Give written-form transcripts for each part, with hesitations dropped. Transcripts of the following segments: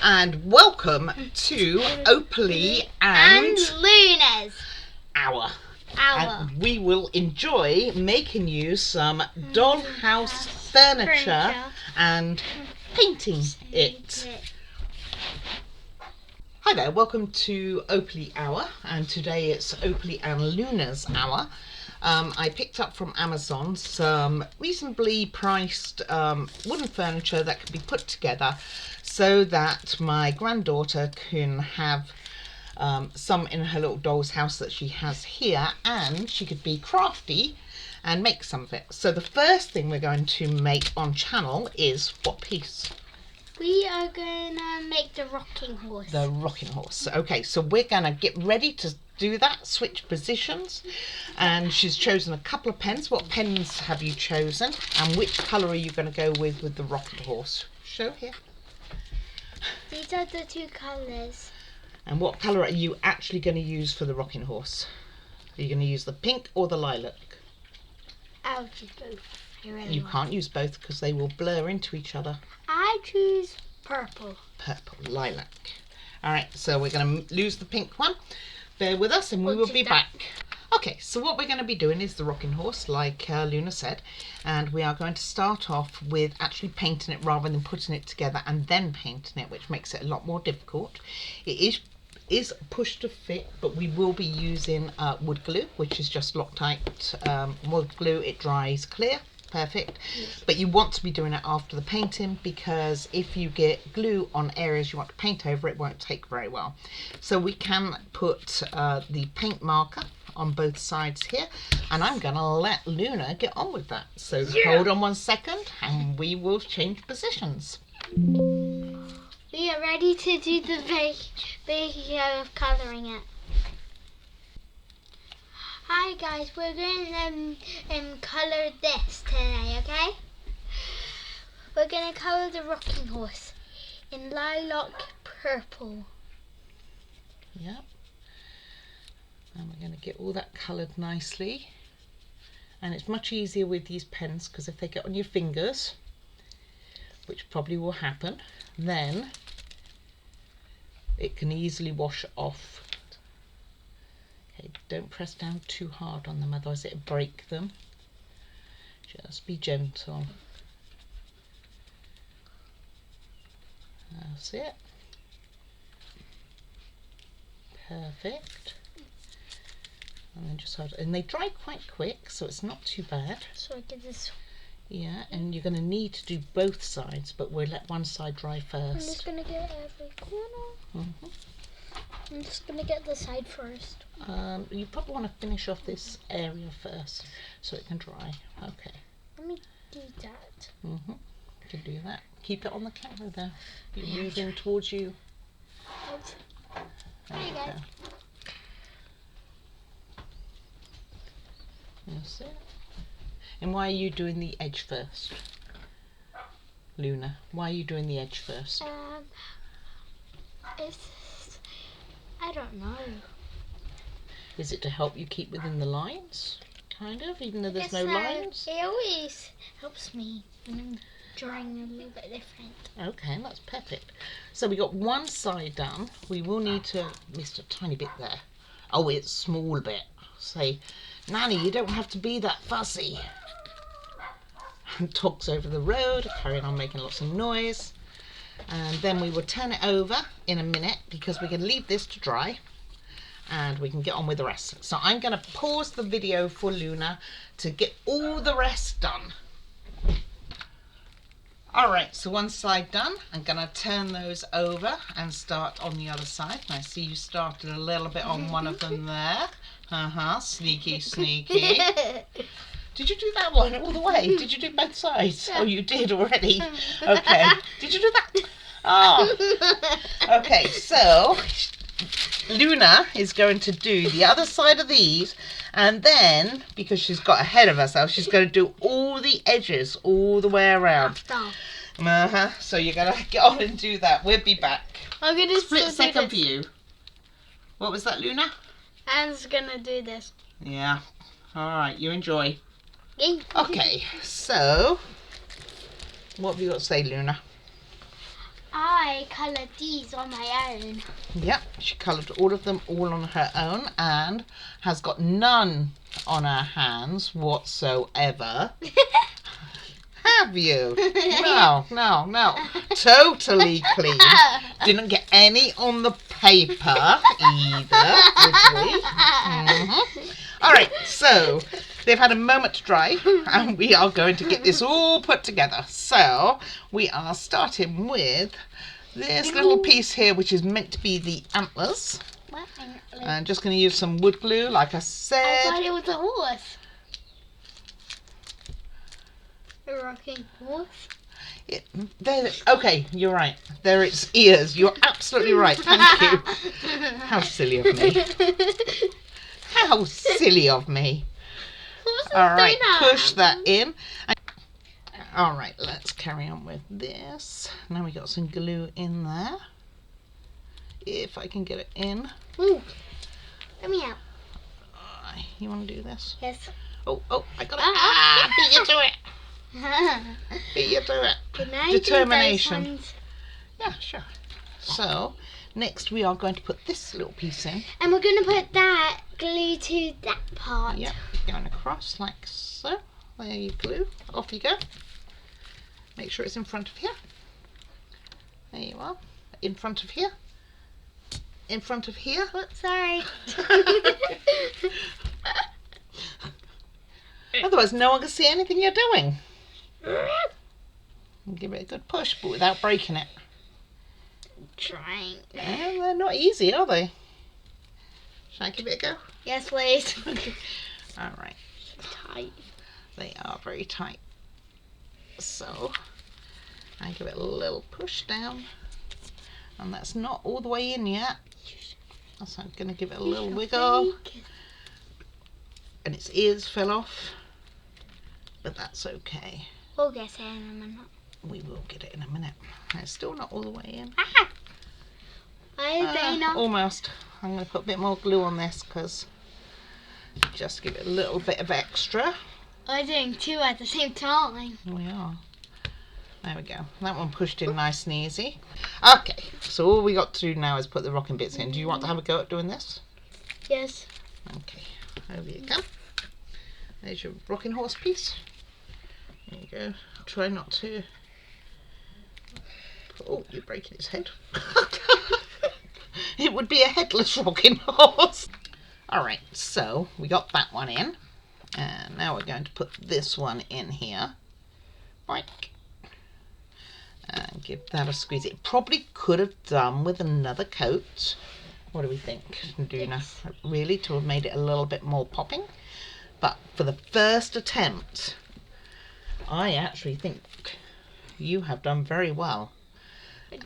and welcome to Opaly and Luna's Hour. And we will enjoy making you some dollhouse furniture and painting it. Hi there, welcome to Opaly Hour, and today it's Opaly and Luna's Hour. I picked up from Amazon some reasonably priced wooden furniture that can be put together so that my granddaughter can have some in her little doll's house that she has here, and she could be crafty and make some of it. So the first thing we're going to make on channel is what piece? We are going to make the rocking horse. The rocking horse. Okay, so we're going to get ready to do that, switch positions. And she's chosen a couple of pens. What pens have you chosen? And which colour are you going to go with the rocking horse? Show here. These are the two colours. And what colour are you actually going to use for the rocking horse? Are you going to use the pink or the lilac? I'll choose both. You can't use both because they will blur into each other. I choose purple. Purple, lilac. Alright, so we're going to lose the pink one. Bear with us and we will be back. Okay, so what we're going to be doing is the rocking horse, like Luna said. And we are going to start off with actually painting it rather than putting it together and then painting it, which makes it a lot more difficult. It is push to fit, but we will be using wood glue, which is just Loctite wood glue. It dries clear. Perfect. Yes. But you want to be doing it after the painting, because if you get glue on areas you want to paint over, it won't take very well. So we can put the paint marker on both sides here, and I'm going to let Luna get on with that. So hold on 1 second and we will change positions. We are ready to do the video of colouring it. Hi guys, we're going to colour this today, okay? We're going to colour the rocking horse in lilac purple. Yep. And we're going to get all that coloured nicely. And it's much easier with these pens, because if they get on your fingers, which probably will happen, then it can easily wash off. Okay, don't press down too hard on them, otherwise it'll break them. Just be gentle. That's it. Perfect. And then just hold it. And they dry quite quick, so it's not too bad. So I get this. Yeah, and you're going to need to do both sides, but we'll let one side dry first. I'm just going to get every corner. I'm just going to get the side first. You probably want to finish off this area first so it can dry. Okay. Let me do that. You can do that. Keep it on the camera there. You're moving towards you. There you go. That's it. And why are you doing the edge first? Luna, why are you doing the edge first? I don't know. Is it to help you keep within the lines? Kind of, even though there's no lines? It always helps me when I'm drawing a little bit different. Okay, that's perfect. So we got one side done. We will need to miss a tiny bit there. Oh, it's a small bit. Say, Nanny, you don't have to be that fussy. Dogs over the road, carrying on making lots of noise. And then we will turn it over in a minute, because we can leave this to dry and we can get on with the rest. So I'm going to pause the video for Luna to get all the rest done. Alright, so one side done. I'm going to turn those over and start on the other side. And I see you started a little bit on one of them there. Sneaky, sneaky. Did you do that one all the way? Did you do both sides? Oh, you did already. Okay. Did you do that? Oh. Okay, so Luna is going to do the other side of these, and then, because she's got ahead of herself, she's going to do all the edges all the way around. So you're going to get on and do that. We'll be back. I'm going to split second view. What was that, Luna? I'm just going to do this. Yeah. All right, you enjoy. Okay, so what have you got to say, Luna? I coloured these on my own. Yep, she coloured all of them all on her own and has got none on her hands whatsoever. Have you? No. Totally clean. Didn't get any on the paper either, did we? All right, so they've had a moment to dry and we are going to get this all put together. So we are starting with this little piece here, which is meant to be the antlers. What? I'm just going to use some wood glue, like I I said. thought it was a horse. A rocking horse. Okay, you're right. There its ears. You're absolutely right. Thank you. How silly of me. How silly of me. All right, push that in. All right, let's carry on with this. Now we got some glue in there. If I can get it in. Ooh, let me out. You want to do this? Yes. Oh, I got it. Beat you to it. Beat you to it. Can I Determination. do those ones? Yeah, sure. So, next we are going to put this little piece in. And we're going to put that glue to that part. Yep, going across like so. There you glue. Off you go. Make sure it's in front of here. There you are. In front of here. In front of here. Oops, sorry. Otherwise, no one can see anything you're doing. Give it a good push, but without breaking it. Trying. They're not easy, are they? Shall I give it a go? Yes, please. All right. Tight. They are very tight. So, I give it a little push down. And that's not all the way in yet. So I'm going to give it a little wiggle. And its ears fell off. But that's okay. We'll get it in a minute. We will get it in a minute. It's still not all the way in. Almost. I'm going to put a bit more glue on this because just give it a little bit of extra. We're doing two at the same time. We are. There we go. That one pushed in nice and easy. Okay, so all we got to do now is put the rocking bits in. Do you want to have a go at doing this? Yes. Okay, over you come. There's your rocking horse piece. There you go. Try not to... Oh, you're breaking its head. It would be a headless rocking horse. Alright, so we got that one in. And now we're going to put this one in here. Boink. And give that a squeeze. It probably could have done with another coat. What do we think, Duna? Yes. Really, to have made it a little bit more popping. But for the first attempt, I actually think you have done very well.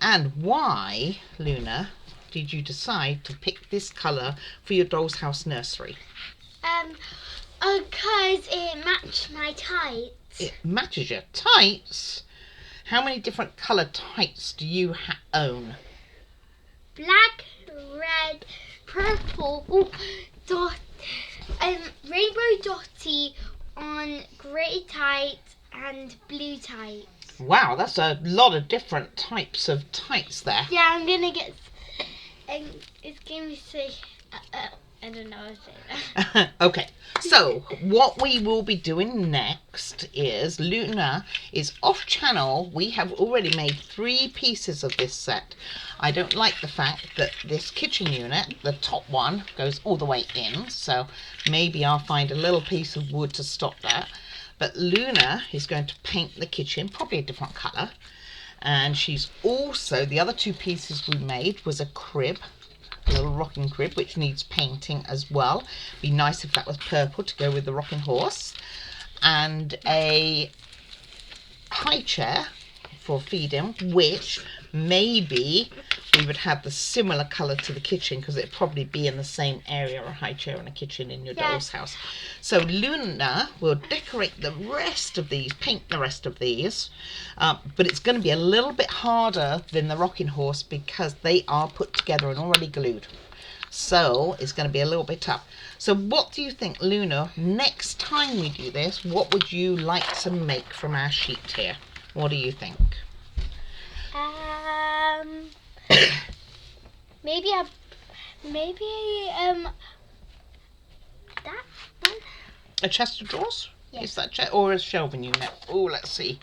And why, Luna, did you decide to pick this colour for your doll's house nursery? Because it matched my tights. It matches your tights? How many different colour tights do you own? Black, red, purple, rainbow dotty on grey tights and blue tights. Wow, that's a lot of different types of tights there. Yeah, I'm gonna get. It's gonna be so. I don't know how to say that. Okay, so what we will be doing next is Luna is off channel. We have already made 3 pieces of this set. I don't like the fact that this kitchen unit, the top one, goes all the way in. So maybe I'll find a little piece of wood to stop that. But Luna is going to paint the kitchen, probably a different colour. And she's also, the other 2 pieces we made was a crib. A little rocking crib which needs painting as well. Be nice if that was purple to go with the rocking horse. And a high chair for feeding, which maybe we would have the similar colour to the kitchen because it'd probably be in the same area, a high chair and a kitchen in your doll's house. So Luna will decorate the rest of these, paint the rest of these, but it's going to be a little bit harder than the rocking horse because they are put together and already glued. So it's going to be a little bit tough. So what do you think, Luna, next time we do this, what would you like to make from our sheet here? What do you think? maybe that one. A chest of drawers? Yes. Is that or a shelving unit? Oh, let's see.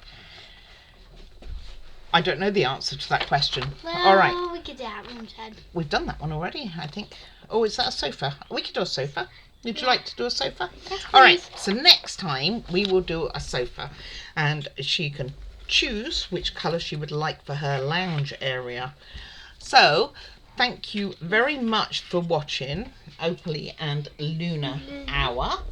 I don't know the answer to that question. Well, All right. we could do that one instead. We've done that one already, I think. Oh, is that a sofa? We could do a sofa. Would you like to do a sofa? Yes, All right. please. So next time we will do a sofa, and she can choose which colour she would like for her lounge area. So thank you very much for watching Opally and Luna Hour.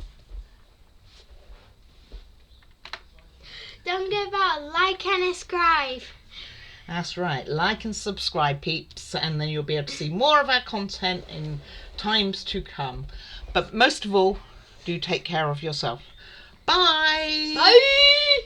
Don't forget about like and subscribe. That's right. Like and subscribe, peeps, and then you'll be able to see more of our content in times to come. But most of all, do take care of yourself. Bye. Bye.